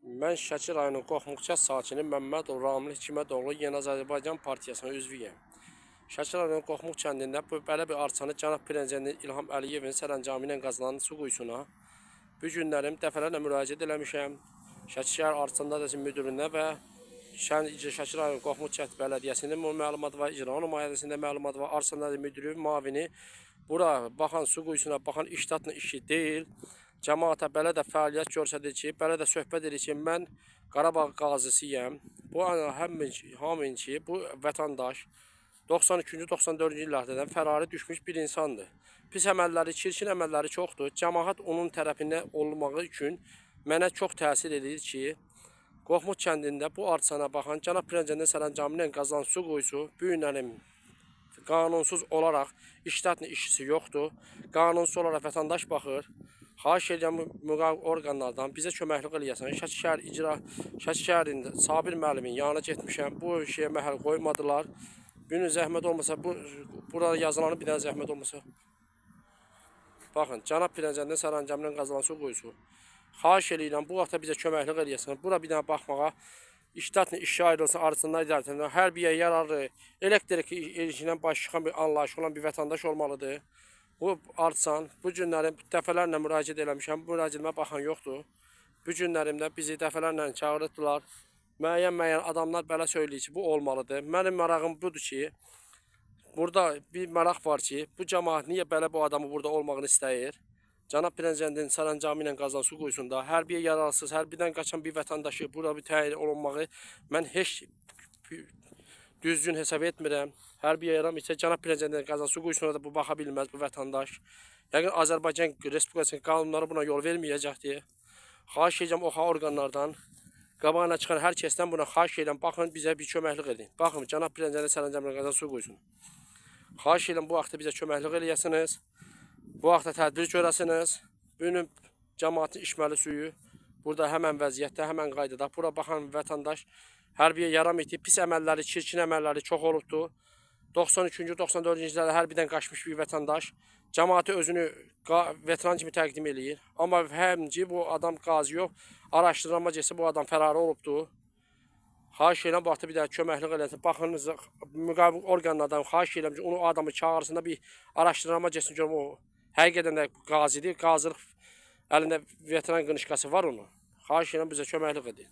Mən Şəki rayonu Qoxmuqçat sakini Məmmədov Ramil Hikmətoğlu Yeni Azərbaycan Partiyasının üzvüyəm. Şəki rayonu Qoxmuq kəndində belə bir arçanı cənab prezident İlham Əliyevin sərəncamı ilə qazanan su quyusuna bu günlərim dəfələrlə müraciət eləmişəm. Şəki şəhər Arçan Dairəsinin müdürünə və Şəki rayonu Qoxmuqçat Bələdiyyəsinin məlumat var, icra nümayəndəsində məlumat var, Arçan Dairəsinin müdürü, müavini. Bura baxan su quyusuna baxan iştatlı işi deyil. Cəmaata belə də fəaliyyət göstərir ki, belə də söhbət edir ki, mən Qarabağ qazisiyəm. Bu hamın ki, bu vətəndaş 92-94-cü illərdən fərari düşmüş bir insandır. Pis əməlləri, çirkin əməlləri çoxdur. Cəmaat onun tərəfində olmağı üçün mənə çox təsir edir ki, Qoxmuq kəndində bu arçana baxan cənab prezidentin sərəncamı ilə qazanan su quyusu bu günlərim qanunsuz olaraq iştatlı işçisi yoxdur. Qanunsuz olaraq vətəndaş baxır. Xahiş edirəm müqavim orqanlardan bizə köməklik eləyəsən. Şəki şəhərin Sabir müəllimin yanına getmişəm. Bu şeyə məhəl qoymadılar. Bir zəhmət olmasa, burada yazılanı bir dənə zəhmət olmasa. Baxın, cənab prezidentin sərəncamı ilə qazanan su quyusu. Xahiş edirəm bu vaxta bizə köməklik eləyəsən. Bura bir dənə baxmağa iştatlı işçi ayrılsın, arasında idarəsində hər bir yararlı, elektrik ilişindən baş çıxan bir anlayış olan bir vətəndaş olmalıdır. Bu arçan, bu günlərim dəfələrlə müraciət eləmişəm, bu müraciətimə baxan yoxdur. Bu günlərimdə bizi dəfələrlə çağırdılar. Müəyyən adamlar belə söyləyir ki, bu olmalıdır. Mənim marağım budur ki, burada bir maraq var ki, bu cəmaat niyə belə bu adamı burada olmağını istəyir? Cənab prezidentin sərəncamı ilə qazanan su quyusunda hərbiyə yararsız, hərbidən qaçan bir vətəndaşı burada bir təyin olunmağı mən heç düzgün hesab etmirəm. Hərbiyə yaram isə cənab prezidentin qazanan su quyusuna da bu baxa bilməz bu vətəndaş. Yəqin Azərbaycan Respublikasının qanunları buna yol verməyəcəkdir. Xahiş edirəm OXA orqanlardan, qabağına çıxan hər kəsdən buna xahiş edirəm, baxın bizə bir köməklik edin. Baxın, cənab prezidentin sərəncamı ilə qazanan su quyusuna. Xahiş edirəm bu vaxtda bizə köməklik eləyəsiniz. Bu vaxtda tədbir görəsiniz. Günün cəmaatın içməli suyu burada həmən vəziyyətdə, həmən qaydada. Bura baxan vətəndaş hərbiyə yaram etib, pis əməlləri, çirkin əməlləri çox olubdur. 93-94-cü illərdə hərbidən qaçmış bir vətəndaş cəmaatı özünü veteran kimi təqdim eləyir. Amma həmci bu adam qazi yox, araşdırma getsə bu adam fərari olubdur. Xahiş edirəm bu vaxtda bir daha köməklik eləsin. Baxınız, müqavim orqanlardan xahiş edirəm ki, onu adamı çağırsın da bir araşdırma getsin görüm o həqiqətən də qazidir. Qazılıq əlində veteran qınışqası var onun. Xahiş edirəm bizə köməklik edin.